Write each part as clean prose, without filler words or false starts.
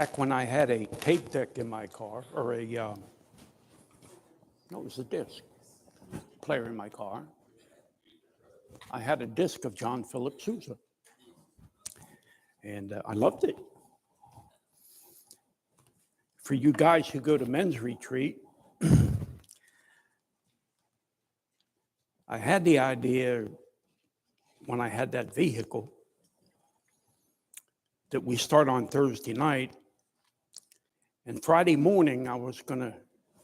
Back when I had a tape deck in my car, or no, it was a disc player in my car, I had a disc of John Philip Sousa, and I loved it. For you guys who go to men's retreat, I had the idea when I had that vehicle that we start on Thursday night, and Friday morning I was going to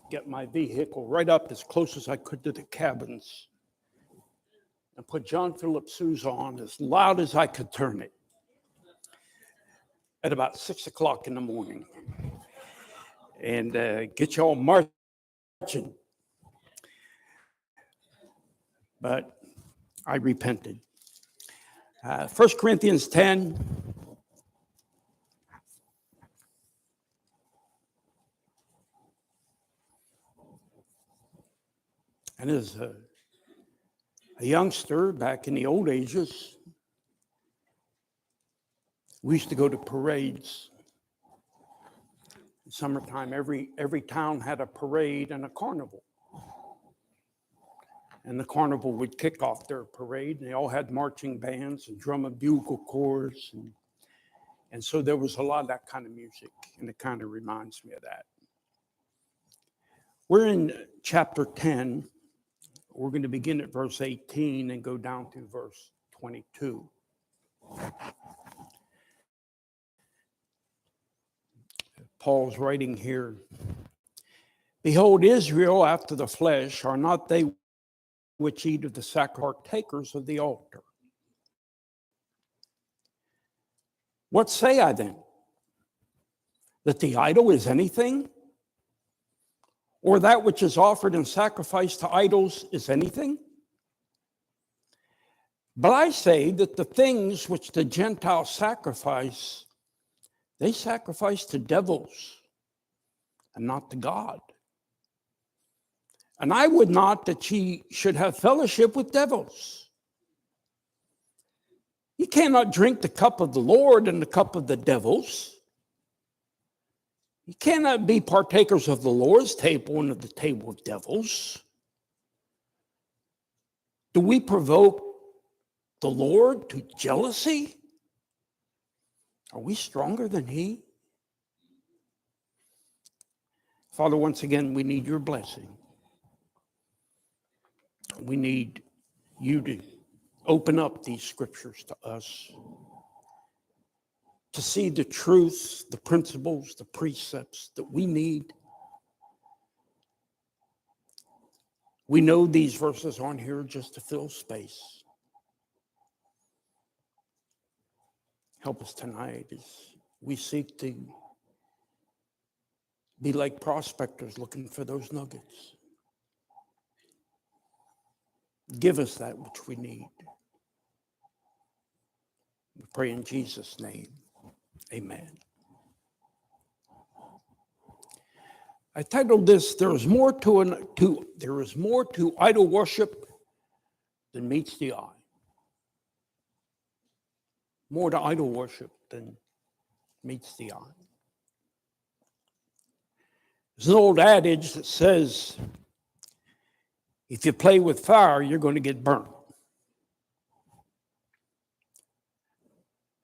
get my vehicle right up as close as I could to the cabins and put John Philip Sousa on as loud as I could turn it at about 6 o'clock in the morning and get you all marching. But I repented. 1 Corinthians 10. And as a youngster back in the old ages, we used to go to parades. In summertime, every town had a parade and a carnival. And the carnival would kick off their parade, and they all had marching bands and drum and bugle corps. And so there was a lot of that kind of music, and it kind of reminds me of that. We're in chapter 10. We're going to begin at verse 18 and go down to verse 22. Paul's writing here, "Behold, Israel after the flesh are not they which eat of the sacrifice, partakers of the altar. What say I then? That the idol is anything? Or that which is offered in sacrifice to idols is anything? But I say that the things which the Gentiles sacrifice, they sacrifice to devils and not to God. And I would not that ye should have fellowship with devils. You cannot drink the cup of the Lord and the cup of the devils. You cannot be partakers of the Lord's table and of the table of devils. Do we provoke the Lord to jealousy? Are we stronger than he? Father, once again, we need your blessing. We need you to open up these scriptures to us, to see the truths, the principles, the precepts that we need. We know these verses aren't here just to fill space. Help us tonight as we seek to be like prospectors looking for those nuggets. Give us that which we need. We pray in Jesus' name. Amen. I titled this, There is more to idol worship than meets the eye. More to idol worship than meets the eye. There's an old adage that says, if you play with fire, you're going to get burnt.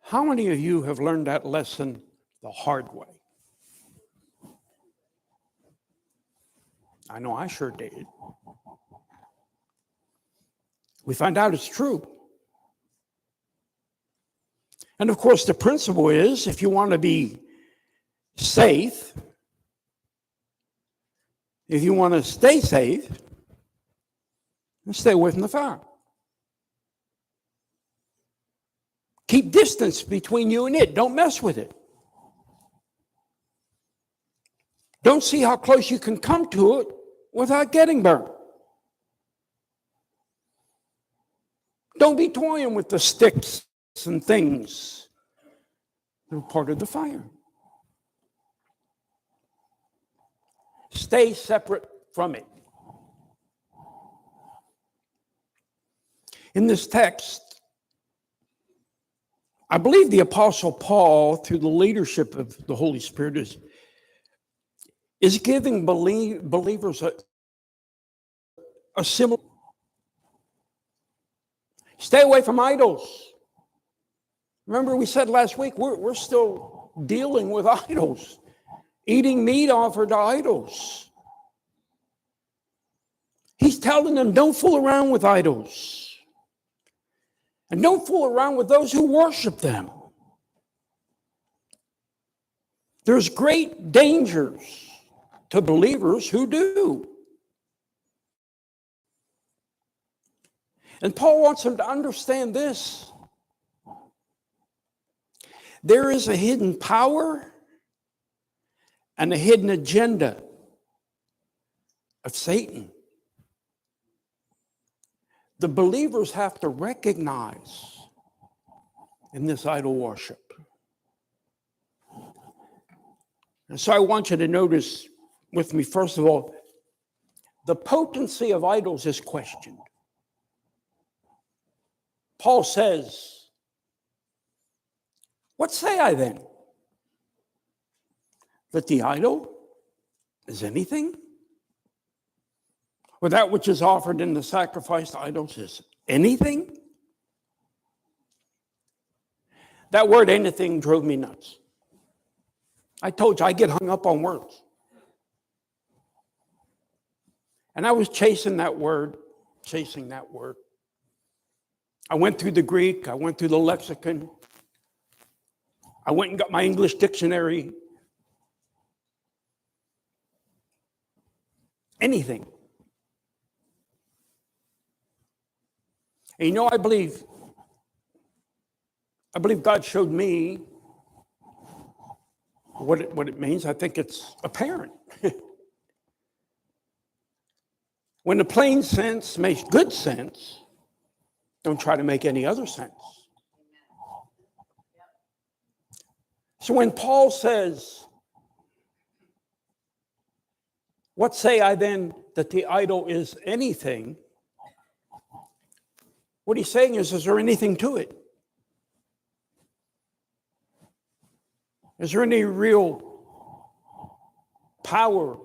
How many of you have learned that lesson the hard way? I know I sure did. We find out it's true. And of course, the principle is, if you want to be safe, if you want to stay safe, stay away from the fire. Keep distance between you and it. Don't mess with it. Don't see how close you can come to it without getting burned. Don't be toying with the sticks and things that are part of the fire. Stay separate from it. In this text, I believe the Apostle Paul, through the leadership of the Holy Spirit, is giving believers a similar. Stay away from idols. Remember, we said last week, we're still dealing with idols, eating meat offered to idols. He's telling them, don't fool around with idols. And don't fool around with those who worship them. There's great dangers to believers who do. And Paul wants them to understand this. There is a hidden power and a hidden agenda of Satan. The believers have to recognize in this idol worship. And so I want you to notice with me, first of all, the potency of idols is questioned. Paul says, what say I then? That the idol is anything? Or that which is offered in the sacrifice to idols is anything? That word anything drove me nuts. I told you I get hung up on words. And I was chasing that word. I went through the Greek, I went through the lexicon. I went and got my English dictionary. Anything. And you know, I believe God showed me what it means. I think it's apparent. When the plain sense makes good sense, don't try to make any other sense. So when Paul says, what say I then that the idol is anything? What he's saying is there anything to it? Is there any real power?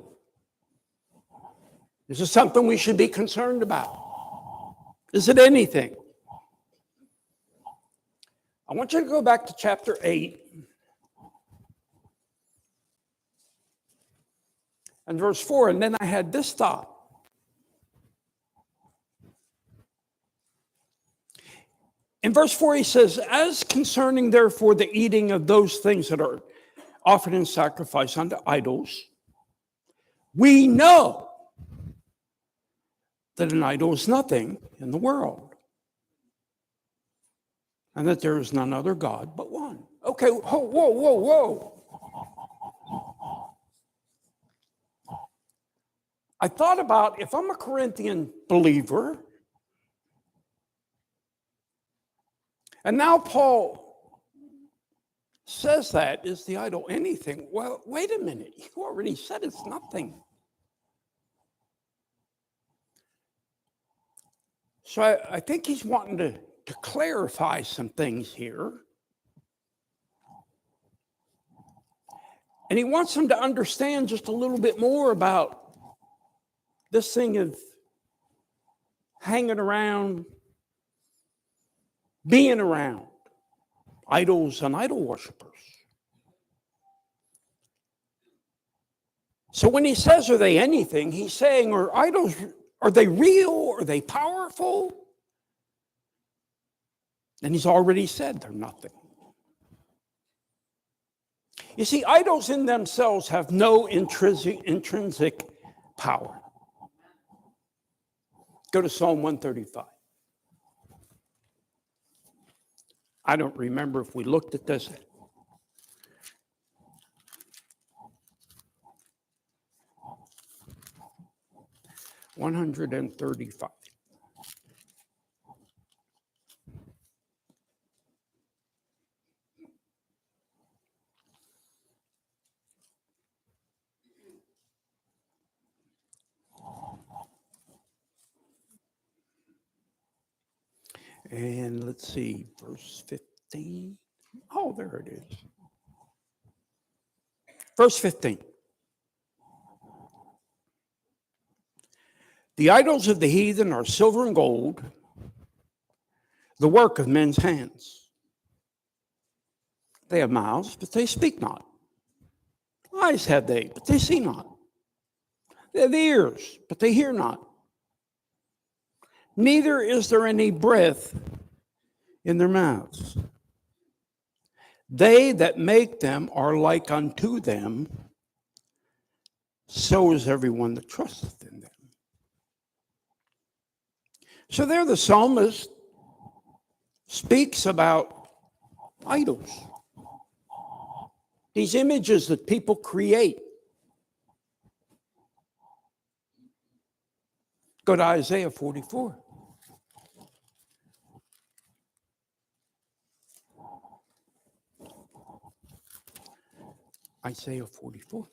Is this something we should be concerned about? Is it anything? I want you to go back to chapter 8 and verse 4, and then I had this thought. In verse 4, he says, as concerning, therefore, the eating of those things that are offered in sacrifice unto idols, we know that an idol is nothing in the world, and that there is none other God but one. Okay, whoa. I thought about if I'm a Corinthian believer, and now Paul says that, is the idol anything? Well, wait a minute. You already said it's nothing. So I think he's wanting to clarify some things here. And he wants them to understand just a little bit more about this thing of hanging around, being around idols and idol worshipers. So when he says, are they anything, he's saying, are idols, are they real? Are they powerful? And he's already said they're nothing. You see, idols in themselves have no intrinsic power. Go to Psalm 135. I don't remember if we looked at this. $135. And let's see, verse 15. Oh, there it is. Verse 15. The idols of the heathen are silver and gold, the work of men's hands. They have mouths, but they speak not. Eyes have they, but they see not. They have ears, but they hear not. Neither is there any breath in their mouths. They that make them are like unto them, so is everyone that trusteth in them. So there the psalmist speaks about idols. These images that people create. Go to Isaiah 44. Isaiah 44.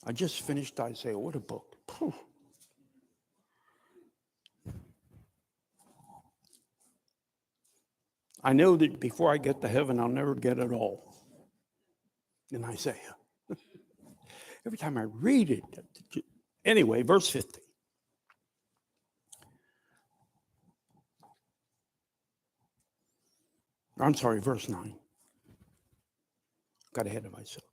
I just finished Isaiah. What a book. Whew. I know that before I get to heaven, I'll never get it all in Isaiah. Every time I read it. Anyway, verse 50. I'm sorry, verse 9. Got ahead of myself.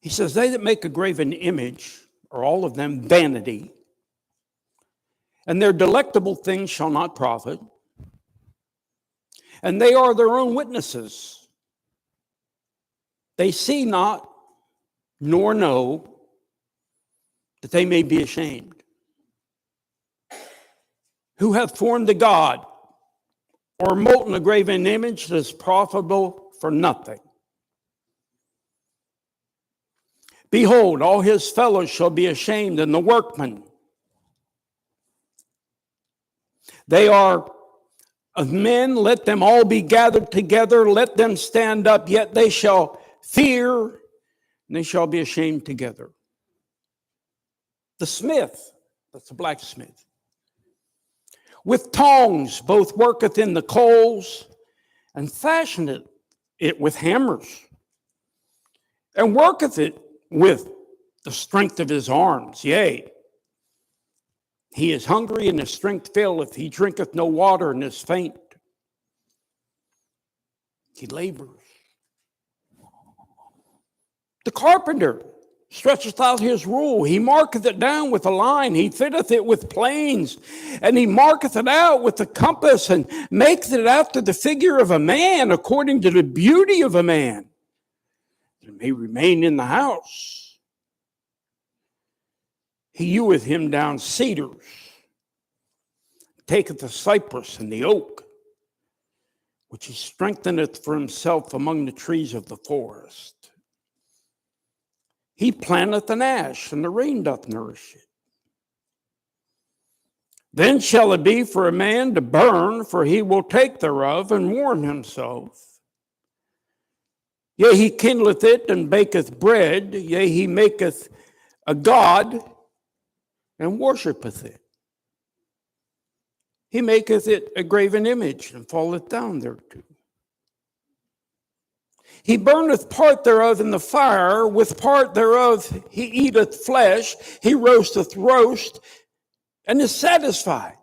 He says, they that make a graven image are all of them vanity, and their delectable things shall not profit, and they are their own witnesses. They see not, nor know, that they may be ashamed. Who hath formed a god, or molten a graven image that is profitable for nothing? Behold, all his fellows shall be ashamed, and the workmen. They are of men, let them all be gathered together, let them stand up, yet they shall fear, and they shall be ashamed together. The smith, that's the blacksmith, with tongs both worketh in the coals, and fashioneth it with hammers, and worketh it with the strength of his arms. Yea, he is hungry, and his strength faileth. He drinketh no water, and is faint. He labors. The carpenter stretcheth out his rule. He marketh it down with a line. He fitteth it with planes, and he marketh it out with the compass, and maketh it after the figure of a man, according to the beauty of a man, that it may remain in the house. He heweth him down cedars, taketh the cypress and the oak, which he strengtheneth for himself among the trees of the forest. He planteth an ash, and the rain doth nourish it. Then shall it be for a man to burn, for he will take thereof and warm himself. Yea, he kindleth it and baketh bread. Yea, he maketh a god and worshipeth it. He maketh it a graven image, and falleth down thereto. He burneth part thereof in the fire, with part thereof he eateth flesh, he roasteth roast, and is satisfied.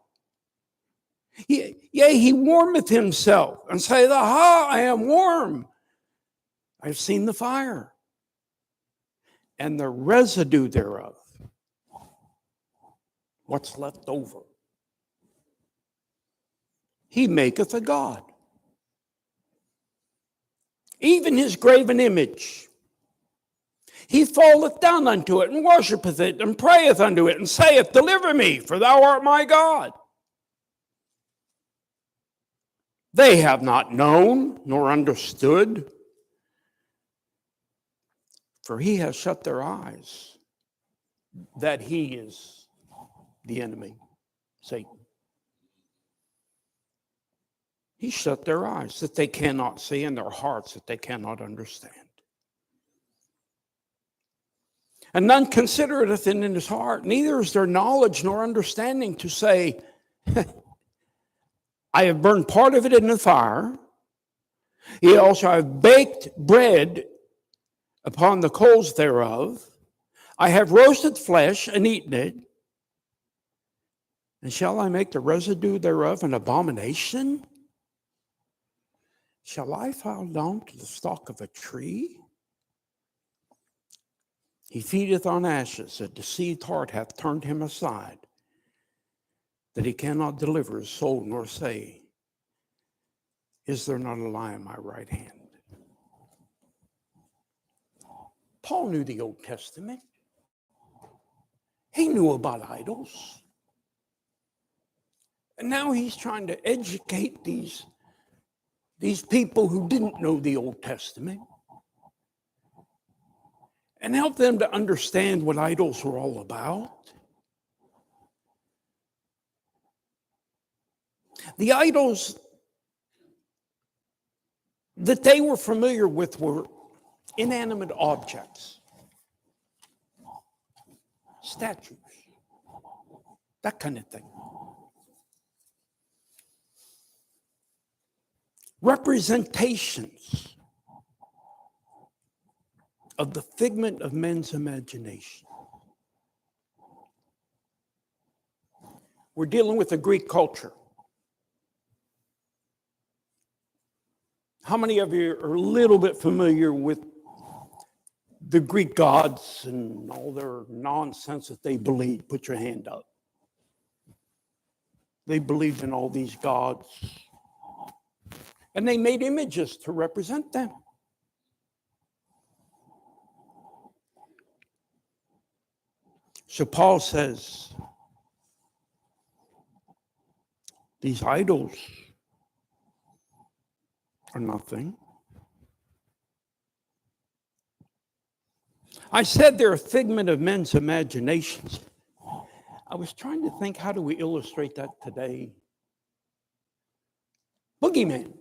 Yea, he warmeth himself, and saith, Aha, I am warm. I have seen the fire, and the residue thereof, what's left over. He maketh a god, even his graven image. He falleth down unto it, and worshipeth it, and prayeth unto it, and saith, Deliver me, for thou art my God. They have not known, nor understood, for he has shut their eyes, that he is the enemy, Satan. He shut their eyes that they cannot see and their hearts that they cannot understand. And none considereth it in his heart, neither is there knowledge nor understanding to say, I have burned part of it in the fire. Yea, also I have baked bread upon the coals thereof. I have roasted flesh and eaten it. And shall I make the residue thereof an abomination? Shall I fall down to the stalk of a tree? He feedeth on ashes. A deceived heart hath turned him aside, that he cannot deliver his soul, nor say, is there not a lie in my right hand? Paul knew the Old Testament. He knew about idols. And now he's trying to educate these people who didn't know the Old Testament and help them to understand what idols were all about. The idols that they were familiar with were inanimate objects, statues, that kind of thing. Representations of the figment of men's imagination. We're dealing with a Greek culture. How many of you are a little bit familiar with the Greek gods and all their nonsense that they believed? Put your hand up. They believed in all these gods. And they made images to represent them. So Paul says, these idols are nothing. I said they're a figment of men's imaginations. I was trying to think, how do we illustrate that today? Boogeyman.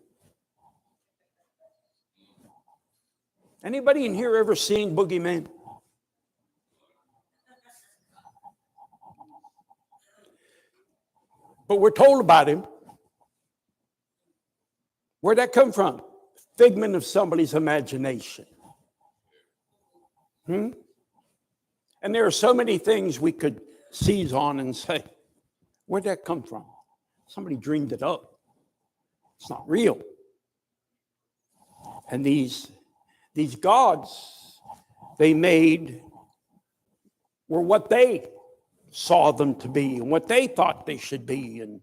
Anybody in here ever seen Boogeyman? But we're told about him. Where'd that come from? Figment of somebody's imagination. And there are so many things we could seize on and say, where'd that come from? Somebody dreamed it up. It's not real. And these gods they made were what they saw them to be and what they thought they should be. And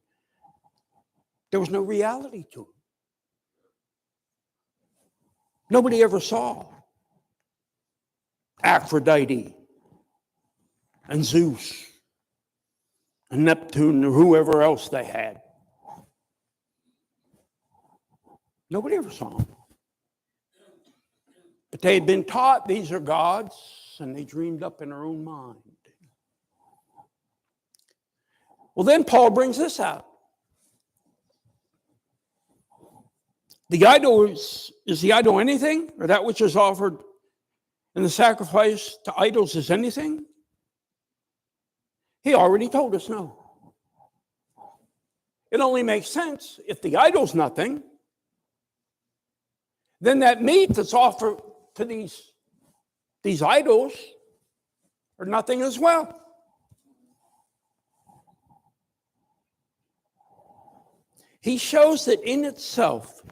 there was no reality to them. Nobody ever saw Aphrodite and Zeus and Neptune or whoever else they had. Nobody ever saw them. But they had been taught these are gods, and they dreamed up in their own mind. Well, then Paul brings this out. The idol is the idol anything? Or that which is offered in the sacrifice to idols is anything? He already told us no. It only makes sense if the idol's nothing, then that meat that's offered to these idols are nothing as well. He shows that in itself,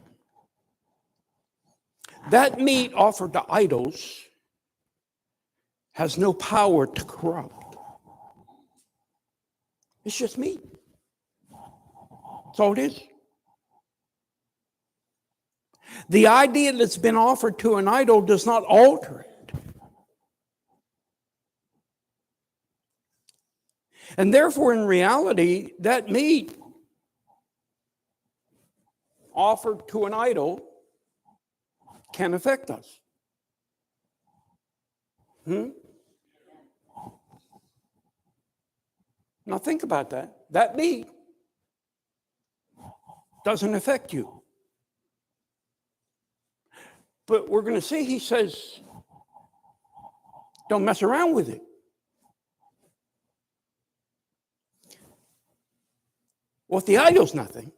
that meat offered to idols has no power to corrupt. It's just meat. That's all it is. The idea that's been offered to an idol does not alter it. And therefore, in reality, that meat offered to an idol can affect us. Now think about that. That meat doesn't affect you. But we're going to see he says, don't mess around with it. Well, if the idol's nothing,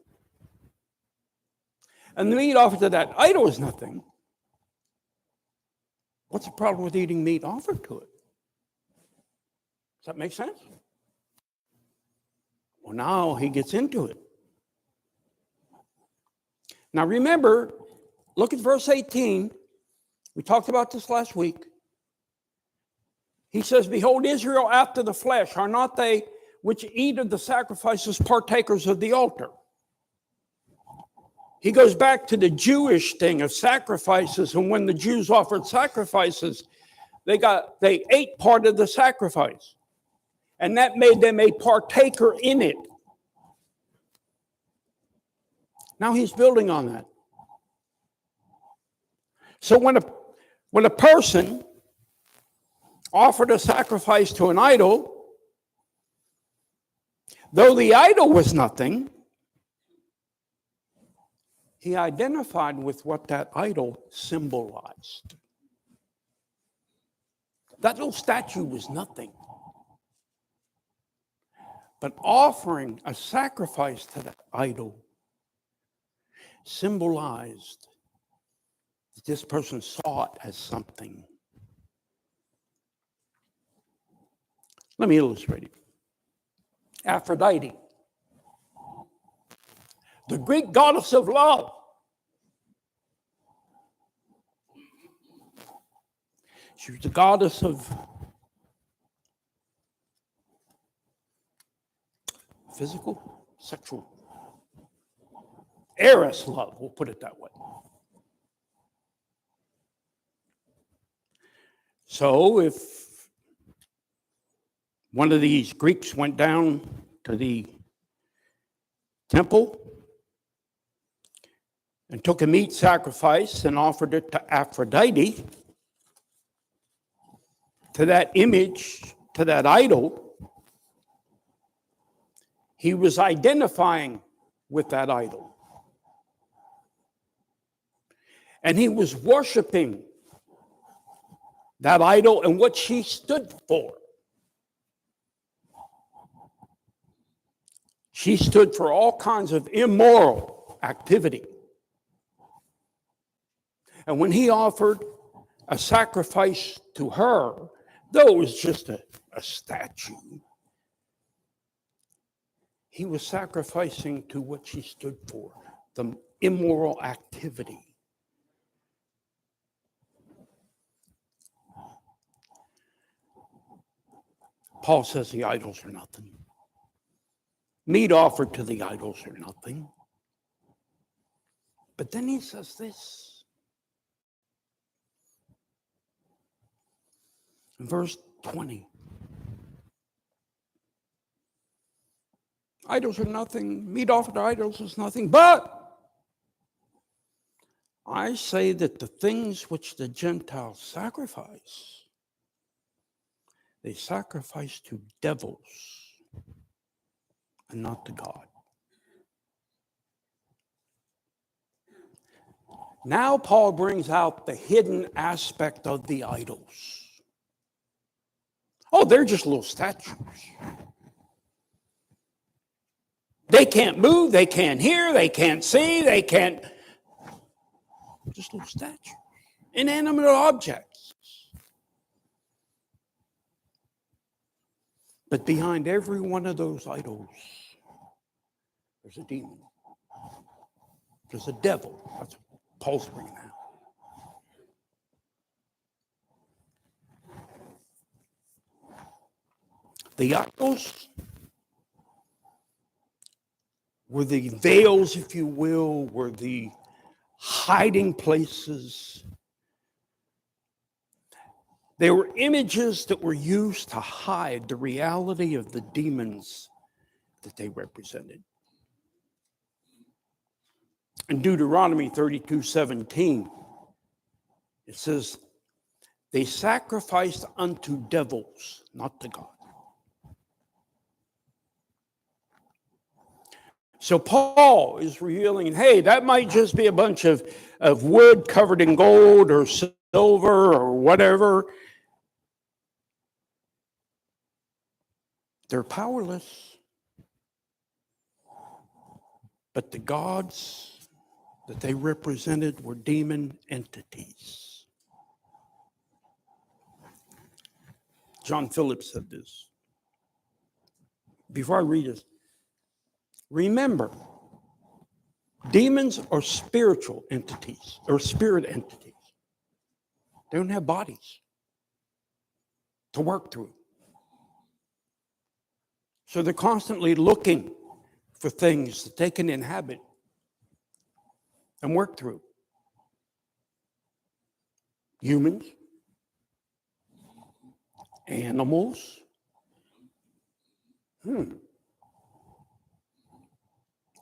and the meat offered to that idol is nothing, what's the problem with eating meat offered to it? Does that make sense? Well, now he gets into it. Now remember, look at verse 18. We talked about this last week. He says, behold, Israel after the flesh, are not they which eat of the sacrifices partakers of the altar? He goes back to the Jewish thing of sacrifices, and when the Jews offered sacrifices, they ate part of the sacrifice, and that made them a partaker in it. Now he's building on that. So when a person offered a sacrifice to an idol, though the idol was nothing, he identified with what that idol symbolized. That little statue was nothing. But offering a sacrifice to that idol symbolized that this person saw it as something. Let me illustrate it. Aphrodite, the Greek goddess of love. She was the goddess of physical, sexual, eros love, we'll put it that way. So if one of these Greeks went down to the temple and took a meat sacrifice and offered it to Aphrodite, to that image, to that idol, he was identifying with that idol. And he was worshiping that idol and what she stood for. She stood for all kinds of immoral activity. And when he offered a sacrifice to her, though it was just a statue, he was sacrificing to what she stood for, the immoral activity. Paul says the idols are nothing. Meat offered to the idols are nothing. But then he says this. In verse 20. Idols are nothing. Meat offered to idols is nothing. But I say that the things which the Gentiles sacrifice, they sacrifice to devils and not to God. Now Paul brings out the hidden aspect of the idols. Oh, they're just little statues. They can't move, they can't hear, they can't see, they can't. Just little statues. Inanimate objects. But behind every one of those idols, there's a demon. There's a devil. That's what Paul's bringing out. The idols were the veils, if you will, were the hiding places. They were images that were used to hide the reality of the demons that they represented. In Deuteronomy 32:17, it says, they sacrificed unto devils, not to God. So Paul is revealing, hey, that might just be a bunch of wood covered in gold or silver or whatever. They're powerless. But the gods that they represented were demon entities. John Phillips said this. Before I read this, remember, demons are spiritual entities, or spirit entities. They don't have bodies to work through. So they're constantly looking for things that they can inhabit and work through. Humans, animals,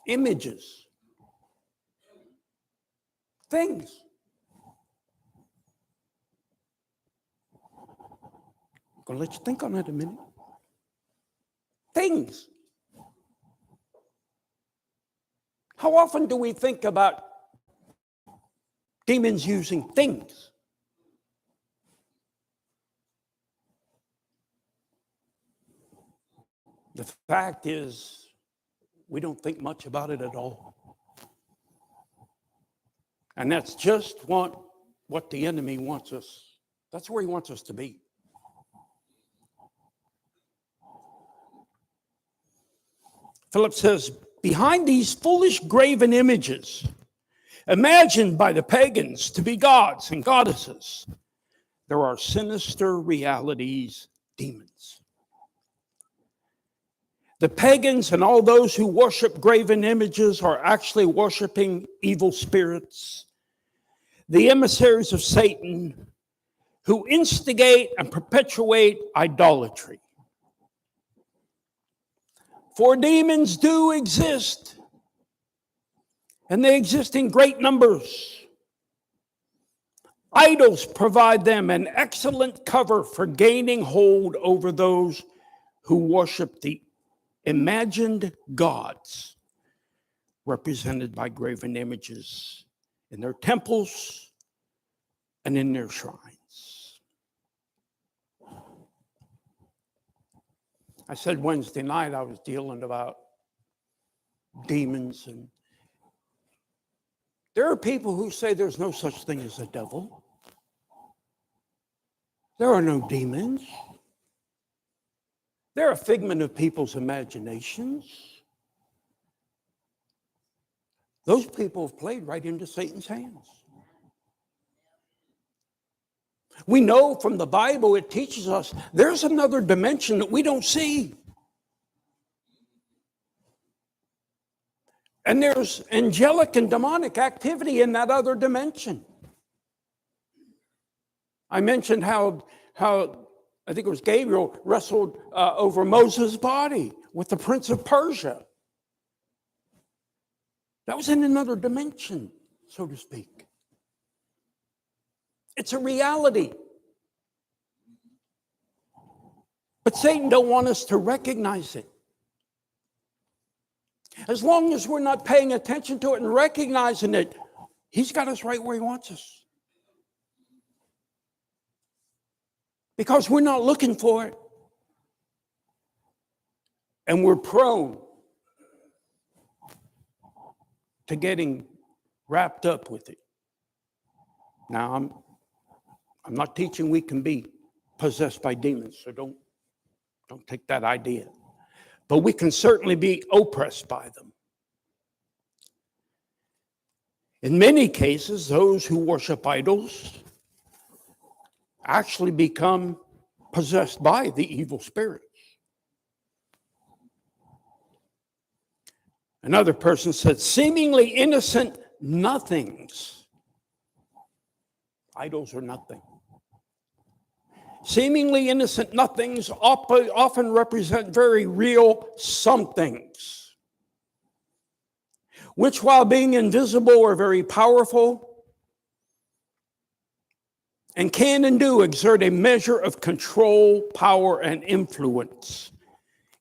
images, things. I'm going to let you think on that a minute. Things. How often do we think about demons using things? The fact is, we don't think much about it at all. And that's just what the enemy wants us. That's where he wants us to be. Philip says, behind these foolish graven images, imagined by the pagans to be gods and goddesses, there are sinister realities, demons. The pagans and all those who worship graven images are actually worshiping evil spirits, the emissaries of Satan, who instigate and perpetuate idolatry. For demons do exist, and they exist in great numbers. Idols provide them an excellent cover for gaining hold over those who worship the imagined gods represented by graven images in their temples and in their shrines. I said Wednesday night I was dealing about demons, and there are people who say there's no such thing as a devil. There are no demons. They're a figment of people's imaginations. Those people have played right into Satan's hands. We know from the Bible, it teaches us there's another dimension that we don't see. And there's angelic and demonic activity in that other dimension. I mentioned how I think it was Gabriel wrestled over Moses' body with the prince of Persia. That was in another dimension, so to speak. It's a reality. But Satan don't want us to recognize it. As long as we're not paying attention to it and recognizing it, he's got us right where he wants us. Because we're not looking for it. And we're prone to getting wrapped up with it. Now, I'm not teaching we can be possessed by demons, so don't take that idea. But we can certainly be oppressed by them. In many cases, those who worship idols actually become possessed by the evil spirits. Another person said, seemingly innocent nothings. Idols are nothing. Seemingly innocent nothings often represent very real somethings, which while being invisible are very powerful and can and do exert a measure of control, power, and influence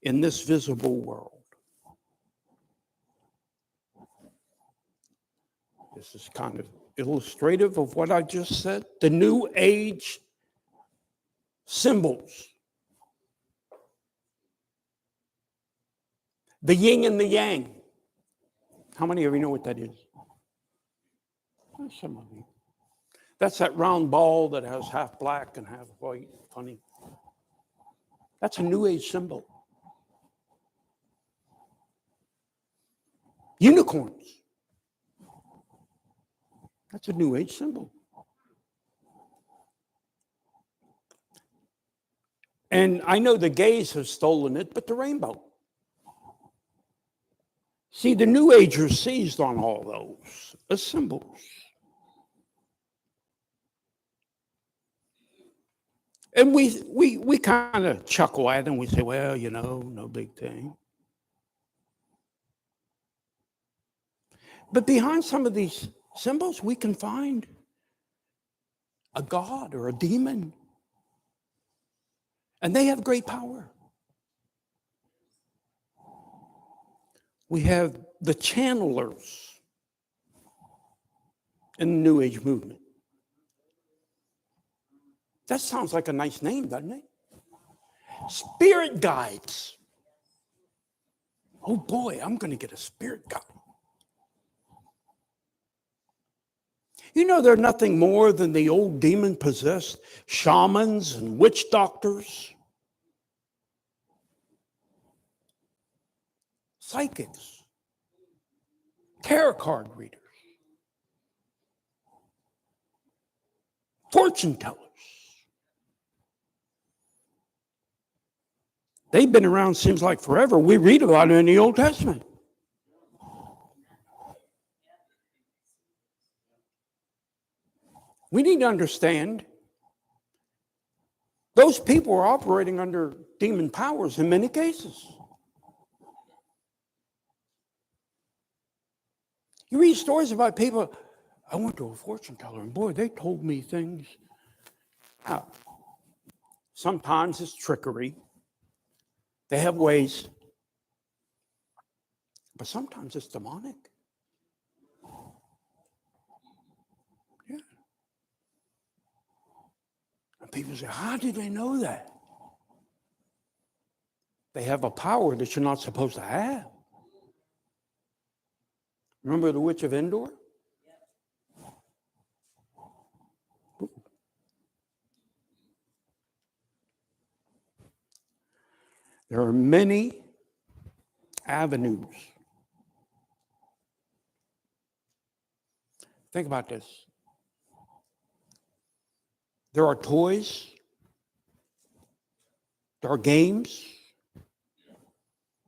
in this visible world. This is kind of illustrative of what I just said. The New Age symbols. The yin and the yang. How many of you know what that is? Some of you. That's that round ball that has half black and half white. Funny. That's a New Age symbol. Unicorns. That's a New Age symbol. And I know the gays have stolen it, but the rainbow. See, the New Agers seized on all those as symbols. And we kind of chuckle at them. We say, well, you know, no big thing. But behind some of these symbols, we can find a god or a demon. And they have great power. We have the channelers in the New Age movement. That sounds like a nice name, doesn't it? Spirit guides. Oh boy, I'm going to get a spirit guide. You know, they're nothing more than the old demon-possessed shamans and witch doctors, psychics, tarot card readers, fortune tellers. They've been around, seems like forever. We read about it in the Old Testament. We need to understand those people are operating under demon powers in many cases. You read stories about people, I went to a fortune teller, and boy, they told me things. Now, sometimes it's trickery. They have ways. But sometimes it's demonic. Yeah. And people say, how did they know that? They have a power that you're not supposed to have. Remember the Witch of Endor? There are many avenues. Think about this. There are toys. There are games.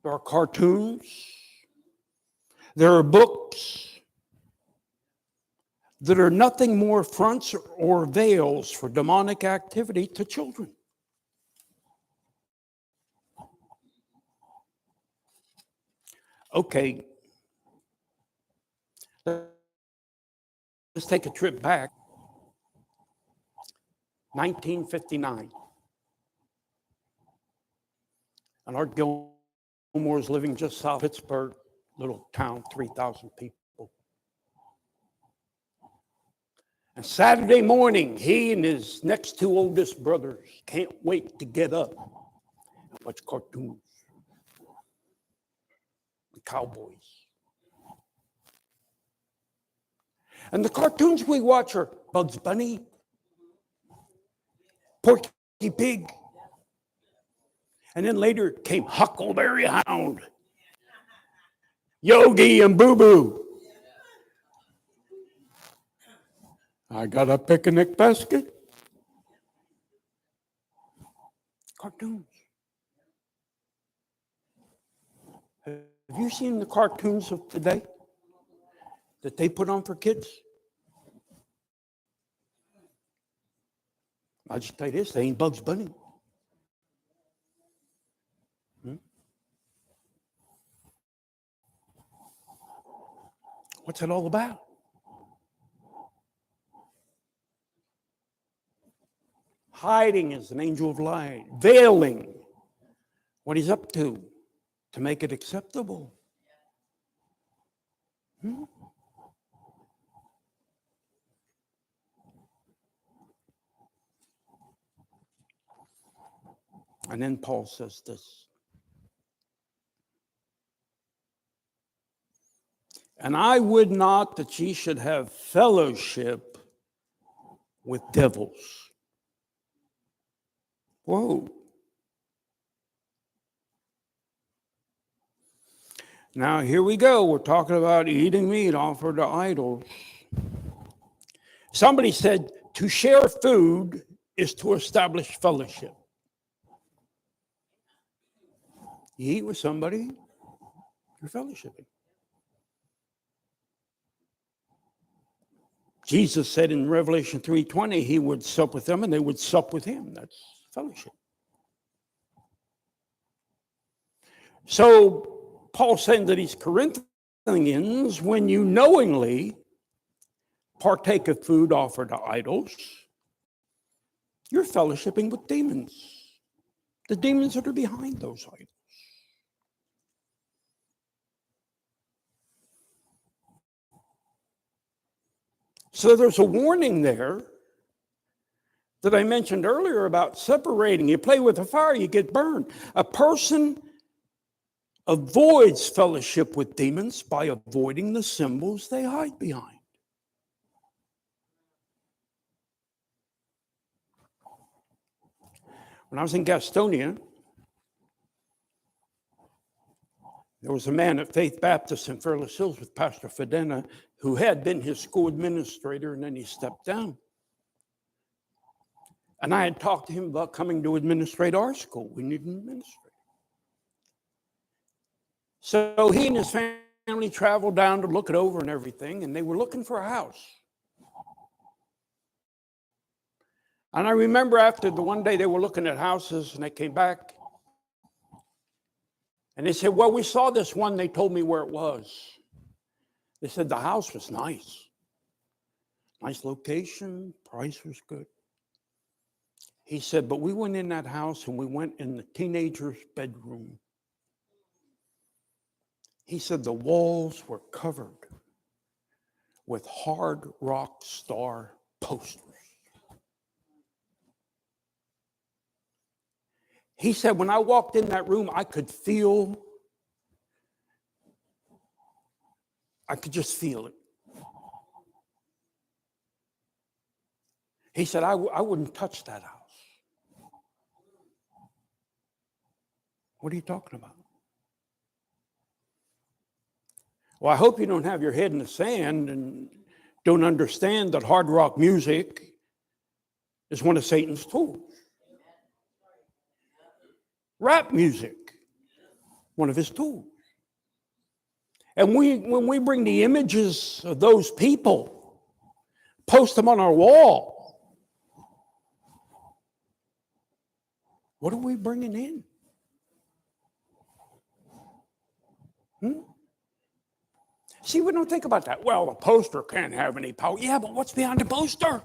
There are cartoons. There are books that are nothing more fronts or veils for demonic activity to children. Okay, let's take a trip back. 1959. And Art Gilmore is living just south of Pittsburgh, little town, 3,000 people. And Saturday morning, he and his next two oldest brothers can't wait to get up and watch cartoons. The cowboys. And the cartoons we watch are Bugs Bunny, Porky Pig, and then later came Huckleberry Hound, Yogi and Boo Boo. I got a picnic basket. Cartoons. Have you seen the cartoons of today that they put on for kids? I'll just tell you this, they ain't Bugs Bunny. What's it all about? Hiding as an angel of light, veiling what he's up to make it acceptable. And then Paul says this. And I would not that ye should have fellowship with devils. Whoa. Now, here we go. We're talking about eating meat offered to idols. Somebody said to share food is to establish fellowship. You eat with somebody, you're fellowshipping. Jesus said in Revelation 3:20, he would sup with them and they would sup with him. That's fellowship. So Paul's saying to these Corinthians, when you knowingly partake of food offered to idols, you're fellowshipping with demons. The demons that are behind those idols. So there's a warning there that I mentioned earlier about separating. You play with the fire, you get burned. A person avoids fellowship with demons by avoiding the symbols they hide behind. When I was in Gastonia, there was a man at Faith Baptist in Fairless Hills with Pastor Fedena who had been his school administrator, and then he stepped down. And I had talked to him about coming to administrate our school. We need an administrator. So he and his family traveled down to look it over and everything, and they were looking for a house. And I remember after the one day they were looking at houses, and they came back, and they said, well, we saw this one. They told me where it was. They said the house was nice. Nice location, price was good. He said, but we went in that house and we went in the teenager's bedroom. He said the walls were covered with Hard Rock Star posters. He said, when I walked in that room, I could just feel it. He said, I wouldn't touch that house. What are you talking about? Well, I hope you don't have your head in the sand and don't understand that hard rock music is one of Satan's tools. Rap music, one of his tools. And when we bring the images of those people, post them on our wall, what are we bringing in? See, we don't think about that. Well, a poster can't have any power. Yeah, but what's behind the poster?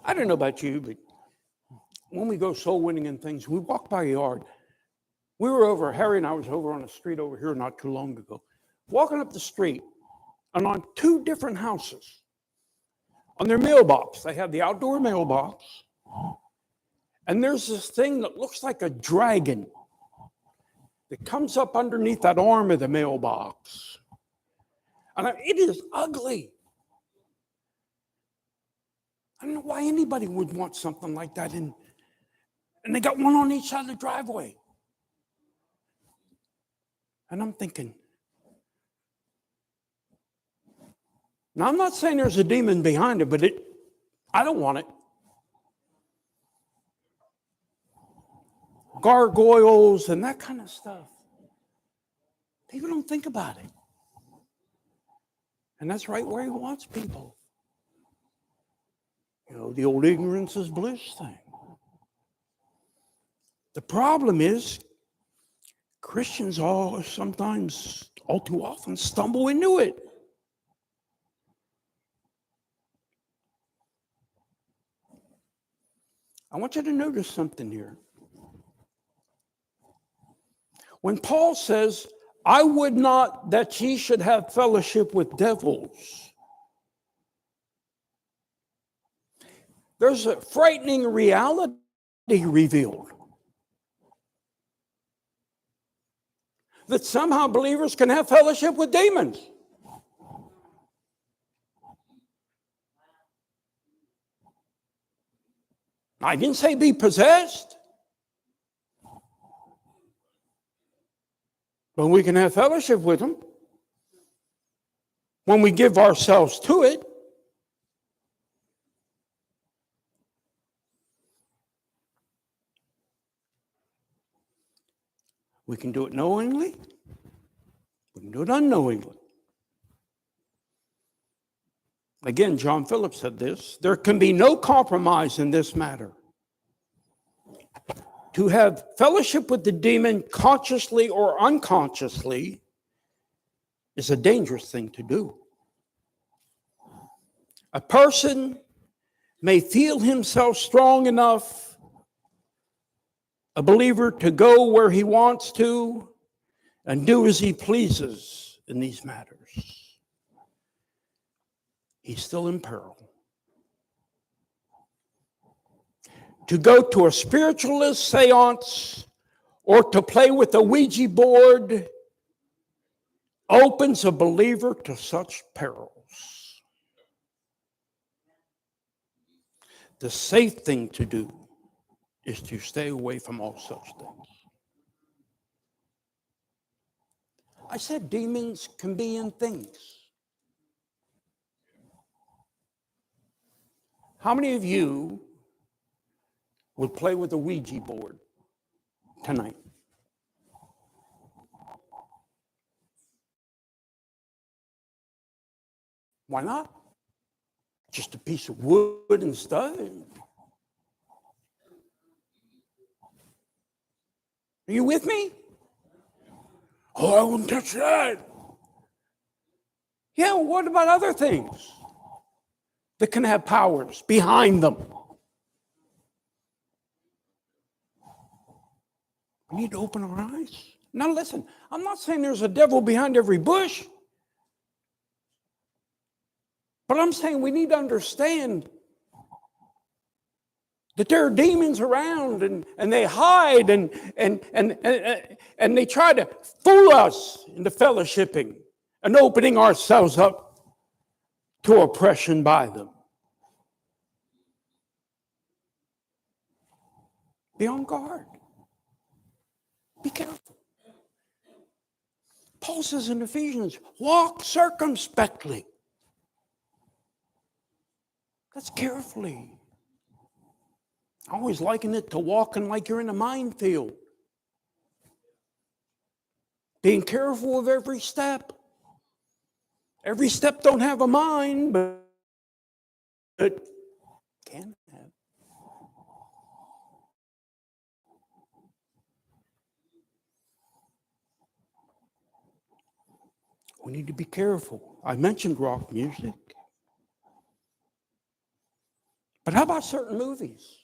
I don't know about you, but when we go soul winning and things, we walk by a yard. Harry and I was over on the street over here not too long ago, walking up the street, and on two different houses, on their mailbox, they have the outdoor mailbox, and there's this thing that looks like a dragon that comes up underneath that arm of the mailbox. And it is ugly. I don't know why anybody would want something like that. And they got one on each side of the driveway. And I'm thinking, now I'm not saying there's a demon behind it, but I don't want it. Gargoyles and that kind of stuff. People don't think about it. And that's right where he wants people. You know, the old ignorance is bliss thing. The problem is Christians sometimes, all too often, stumble into it. I want you to notice something here. When Paul says, I would not that ye should have fellowship with devils, there's a frightening reality revealed. That somehow believers can have fellowship with demons. I didn't say be possessed. But we can have fellowship with them when we give ourselves to it. We can do it knowingly. We can do it unknowingly. Again, John Phillips said this, there can be no compromise in this matter. To have fellowship with the demon consciously or unconsciously is a dangerous thing to do. A person may feel himself strong enough, a believer, to go where he wants to and do as he pleases in these matters. He's still in peril. To go to a spiritualist seance or to play with a Ouija board opens a believer to such perils. The safe thing to do is to stay away from all such things. I said demons can be in things. How many of you would play with a Ouija board tonight? Why not? Just a piece of wood and stuff. Are you with me? Oh, I wouldn't touch that. Yeah, well, what about other things that can have powers behind them? We need to open our eyes. Now listen, I'm not saying there's a devil behind every bush. But I'm saying we need to understand that there are demons around and they hide and they try to fool us into fellowshipping and opening ourselves up to oppression by them. Be on guard. Be careful. Paul says in Ephesians, walk circumspectly. That's carefully. I always liken it to walking like you're in a minefield. Being careful of every step. Every step don't have a mine, but it can have. We need to be careful. I mentioned rock music. But how about certain movies?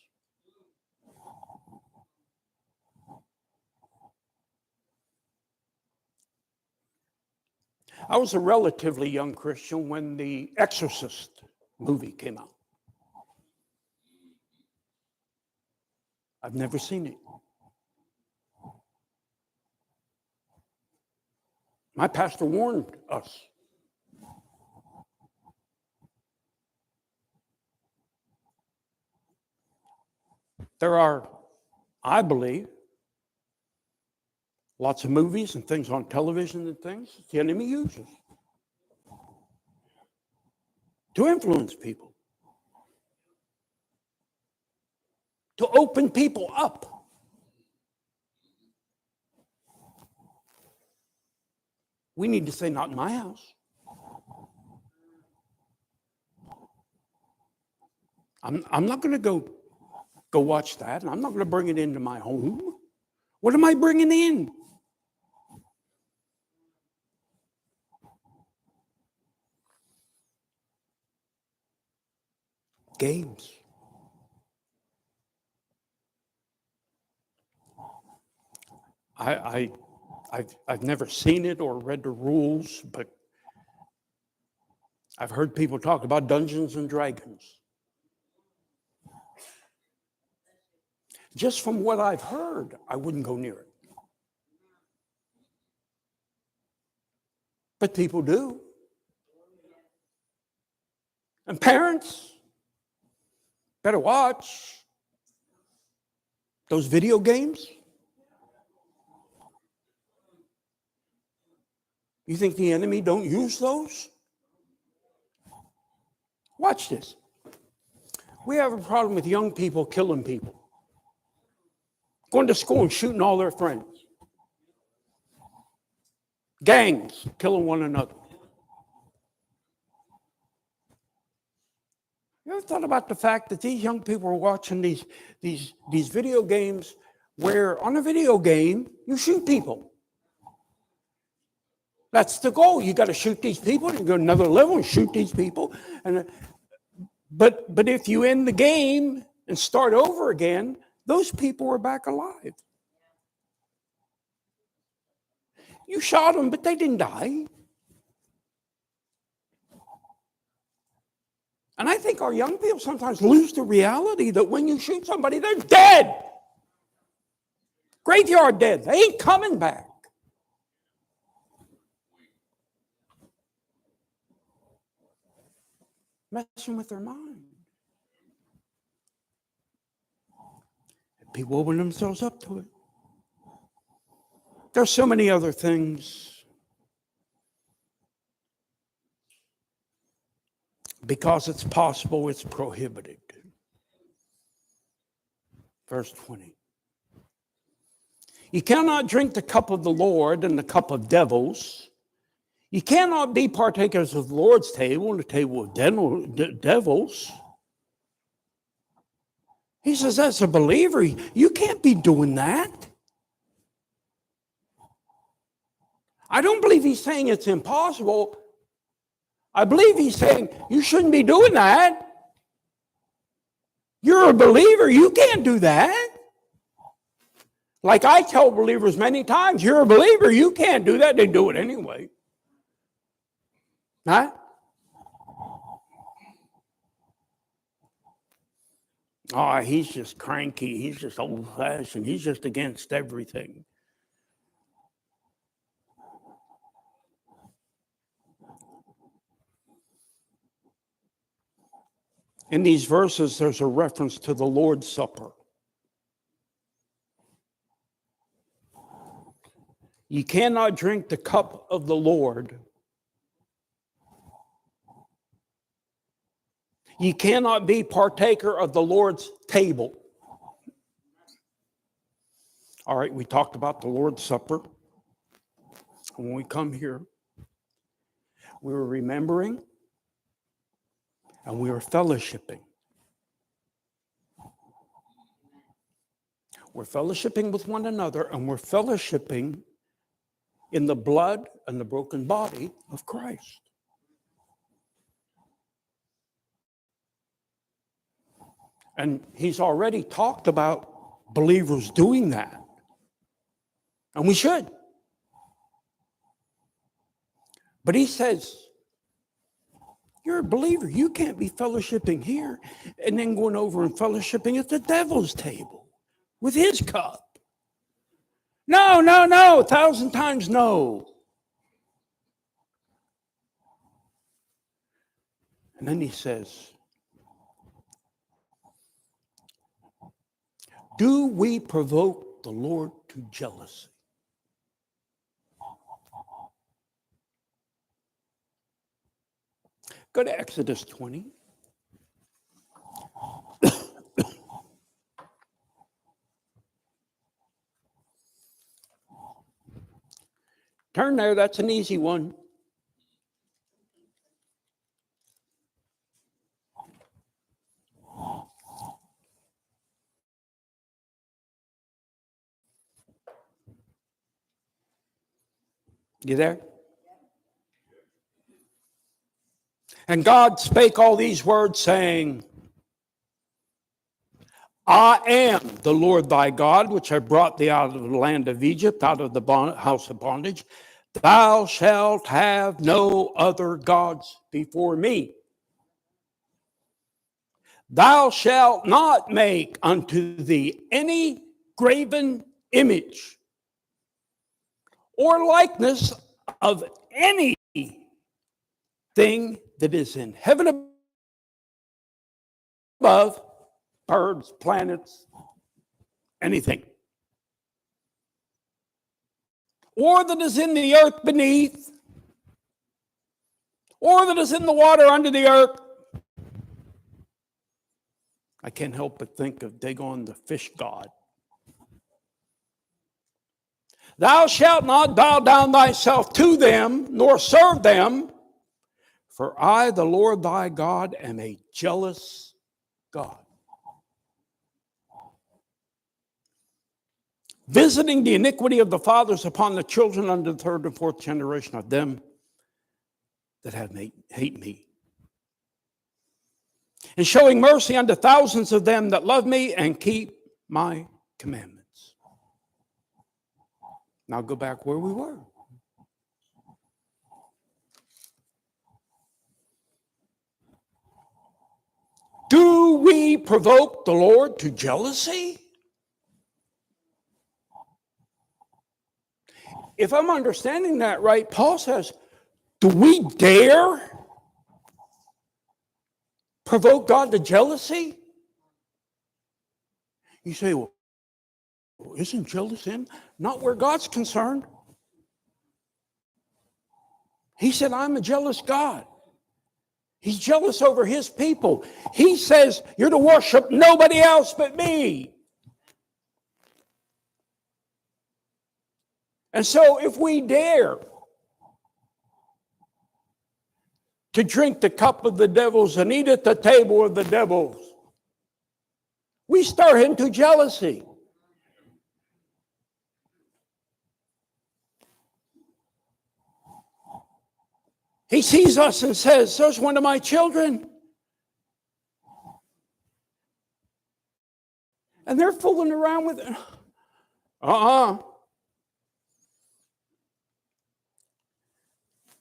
I was a relatively young Christian when the Exorcist movie came out. I've never seen it. My pastor warned us. There are, I believe, lots of movies and things on television and things the enemy uses to influence people, to open people up. We need to say, not in my house. I'm not going to go watch that, and I'm not going to bring it into my home. What am I bringing in? Games. I've never seen it or read the rules, but I've heard people talk about Dungeons and Dragons. Just from what I've heard, I wouldn't go near it. But people do. And parents better watch those video games. You think the enemy don't use those? Watch this. We have a problem with young people killing people. Going to school and shooting all their friends. Gangs killing one another. You ever thought about the fact that these young people are watching these video games where on a video game you shoot people? That's the goal. You got to shoot these people and go to another level and shoot these people. But if you end the game and start over again, those people are back alive. You shot them, but they didn't die. And I think our young people sometimes lose the reality that when you shoot somebody, they're dead. Graveyard dead. They ain't coming back. Messing with their mind. People open themselves up to it. There's so many other things. Because it's possible, it's prohibited. Verse 20. You cannot drink the cup of the Lord and the cup of devils. You cannot be partakers of the Lord's table and the table of devils. He says, as a believer, you can't be doing that. I don't believe he's saying it's impossible. I believe he's saying you shouldn't be doing that. You're a believer. You can't do that. Like I tell believers many times, you're a believer. You can't do that. They do it anyway. Huh? Oh, he's just cranky. He's just old-fashioned. He's just against everything. In these verses, there's a reference to the Lord's Supper. You cannot drink the cup of the Lord. You cannot be partaker of the Lord's table. All right, we talked about the Lord's Supper. When we come here, we were remembering and we were fellowshipping. We're fellowshipping with one another and we're fellowshipping in the blood and the broken body of Christ. And he's already talked about believers doing that. And we should. But he says, you're a believer. You can't be fellowshipping here and then going over and fellowshipping at the devil's table with his cup. No, 1,000 times no. And then he says, do we provoke the Lord to jealousy? Go to Exodus 20. Turn there, that's an easy one. You there? And God spake all these words, saying, I am the Lord thy God, which I brought thee out of the land of Egypt, out of the house of bondage. Thou shalt have no other gods before me. Thou shalt not make unto thee any graven image or likeness of anything that is in heaven above, birds, planets, anything, or that is in the earth beneath, or that is in the water under the earth. I can't help but think of Dagon, the fish god. Thou shalt not bow down thyself to them, nor serve them, for I, the Lord thy God, am a jealous God, visiting the iniquity of the fathers upon the children unto the third and fourth generation of them that hate me, and showing mercy unto thousands of them that love me and keep my commandments. Now go back where we were. Do we provoke the Lord to jealousy? If I'm understanding that right, Paul says, do we dare provoke God to jealousy? You say, well, isn't jealous him? Not where God's concerned. He said, I'm a jealous God. He's jealous over his people. He says, you're to worship nobody else but me. And so if we dare to drink the cup of the devils and eat at the table of the devils, we stir him to jealousy. He sees us and says, there's one of my children. And they're fooling around with it. I'm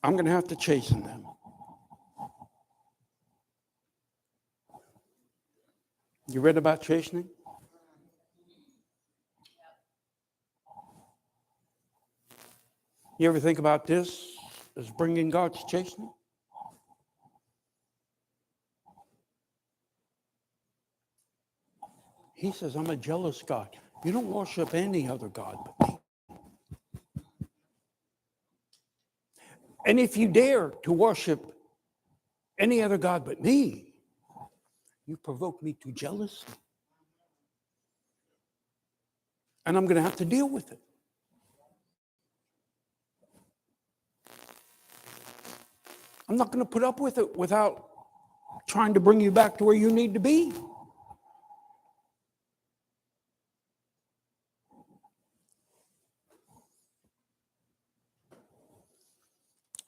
going to have to chasten them. You read about chastening? You ever think about this as bringing God's chastening? He says, I'm a jealous God. You don't worship any other God but me. And if you dare to worship any other God but me, you provoke me to jealousy. And I'm going to have to deal with it. I'm not going to put up with it without trying to bring you back to where you need to be.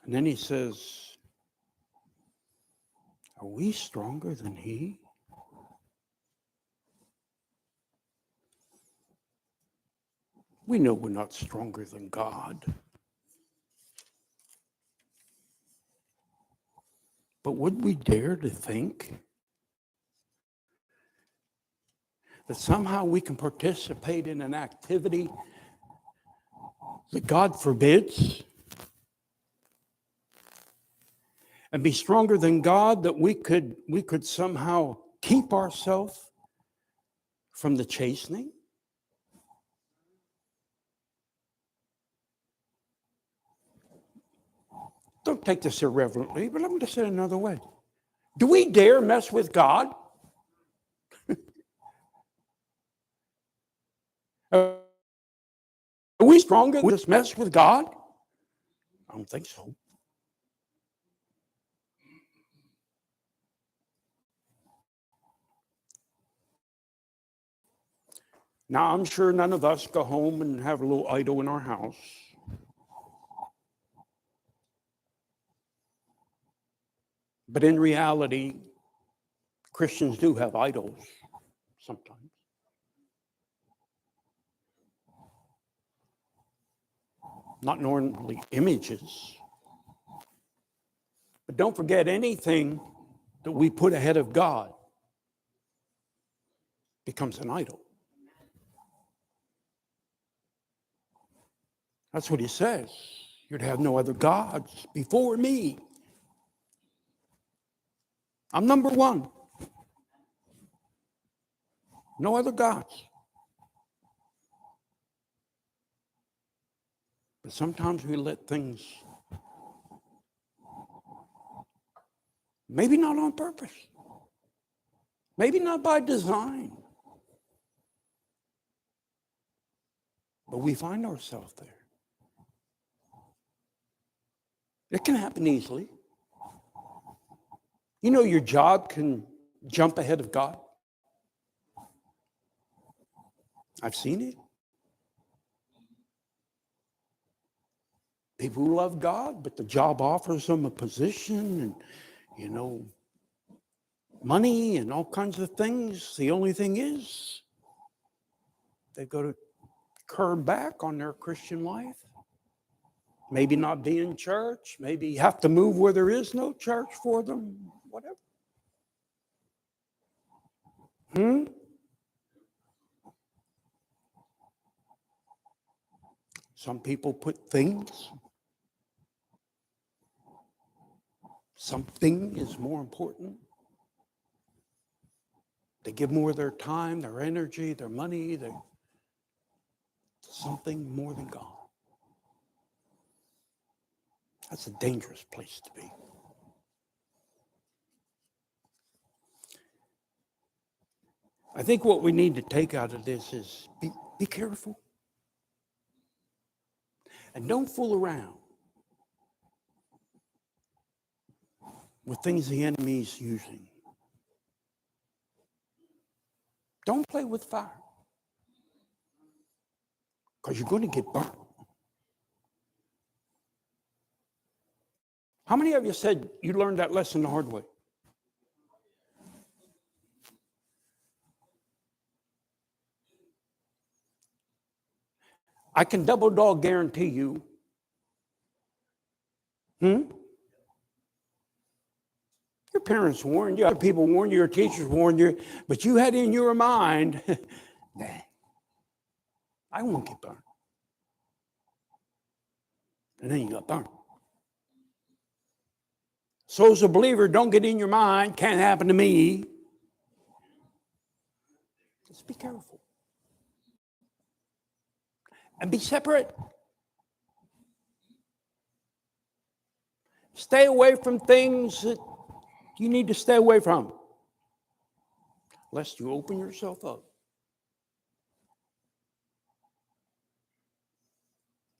And then he says, are we stronger than he? We know we're not stronger than God. But would we dare to think that somehow we can participate in an activity that God forbids and be stronger than God, that we could somehow keep ourselves from the chastening? Don't take this irreverently, but I'm going to say it another way. Do we dare mess with God? Are we stronger than this mess with God? I don't think so. Now, I'm sure none of us go home and have a little idol in our house. But in reality, Christians do have idols sometimes. Not normally images. But don't forget, anything that we put ahead of God becomes an idol. That's what he says. You're to have no other gods before me. I'm number one. No other gods. But sometimes we let things, maybe not on purpose, maybe not by design, but we find ourselves there. It can happen easily. You know, your job can jump ahead of God. I've seen it. People who love God, but the job offers them a position and, money and all kinds of things. The only thing is, they've got to curb back on their Christian life. Maybe not be in church. Maybe have to move where there is no church for them. Whatever. Some people put things. Something is more important. They give more of their time, their energy, their money, something more than God. That's a dangerous place to be. I think what we need to take out of this is be careful. And don't fool around with things the enemy's using. Don't play with fire, because you're going to get burnt. How many of you said you learned that lesson the hard way? I can double dog guarantee you. Your parents warned you, other people warned you, your teachers warned you, but you had in your mind, nah, I won't get burned. And then you got burned. So as a believer, don't get in your mind, can't happen to me. Just be careful. And be separate. Stay away from things that you need to stay away from, lest you open yourself up.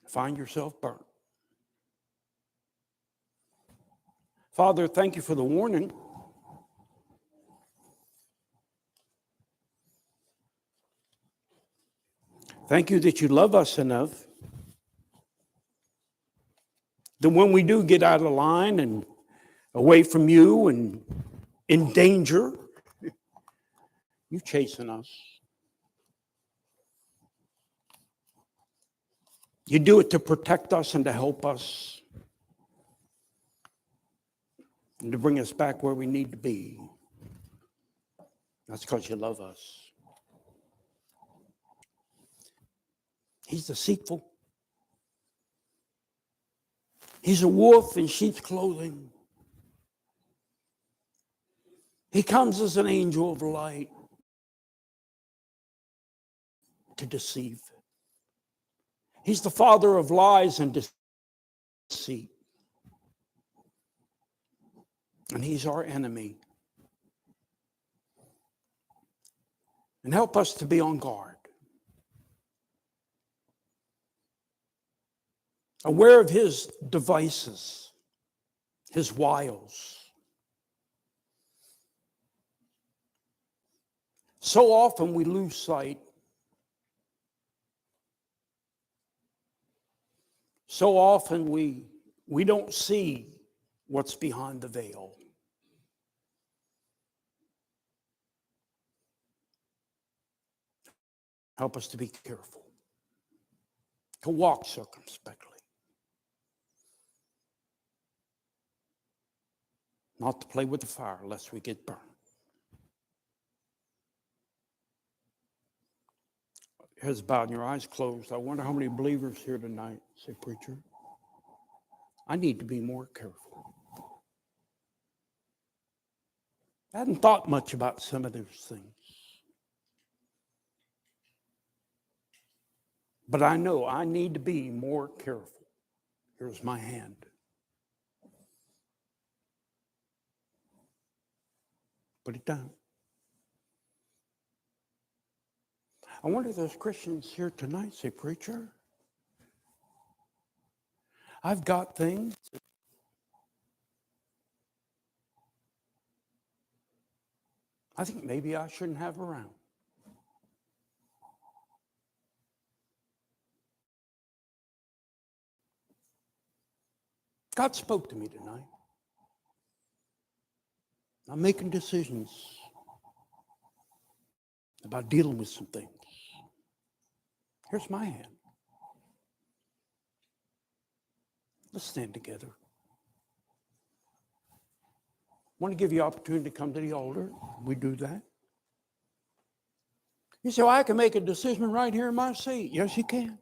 Find yourself burnt. Father, thank you for the warning. Thank you that you love us enough that when we do get out of line and away from you and in danger, you're chasing us. You do it to protect us and to help us and to bring us back where we need to be. That's because you love us. He's deceitful. He's a wolf in sheep's clothing. He comes as an angel of light to deceive. He's the father of lies and deceit. And he's our enemy. And help us to be on guard. Aware of his devices, his wiles. So often we lose sight. So often we don't see what's behind the veil. Help us to be careful, to walk circumspectly, not to play with the fire lest we get burned. heads bowed and your eyes closed, I wonder how many believers here tonight say, preacher, I need to be more careful. I hadn't thought much about some of those things. But I know I need to be more careful. Here's my hand. Put it down. I wonder if there's Christians here tonight say, preacher, I've got things I think maybe I shouldn't have around. God spoke to me tonight. I'm making decisions about dealing with some things. Here's my hand. Let's stand together. I want to give you opportunity to come to the altar. We do that. You say, well, I can make a decision right here in my seat. Yes, you can.